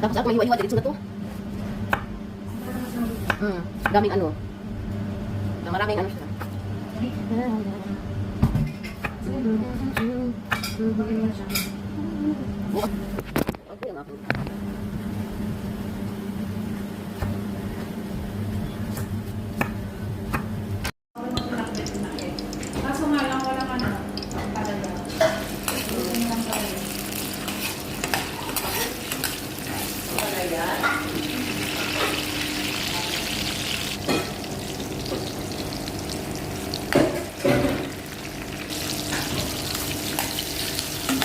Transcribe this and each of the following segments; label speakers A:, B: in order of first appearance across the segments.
A: Tapos ako may hiwa-hiwa, diretso na to. Daming ano. Maraming ano siya. Okay lang ako.
B: Kaso nga lang walang ano, talaga.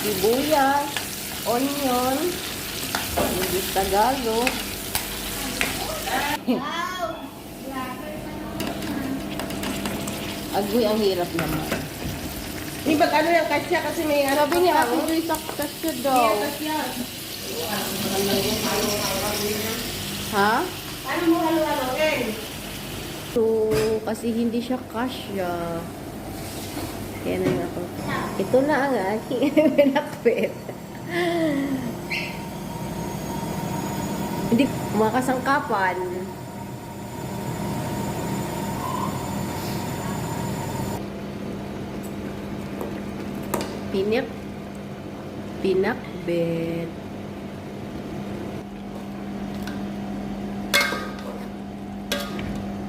A: Sibuyas, onion, hindi Tagalog. Agoy, ang hirap naman.
C: Di ba ano yung kasya kasi may ano
A: Sabi niya, ako do'y saktas siya daw. Ha?
C: Ano mo halo-haloin?
A: So, kasi hindi siya kasya. Kaya na nga ako. Ito na ang aking pinakpit. Hindi makasangkapan. Pinakbet.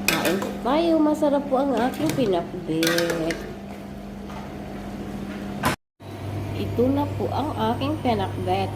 A: Kain tayo. Masarap po ang aking pinakbet. Ito na po ang aking pinakbet.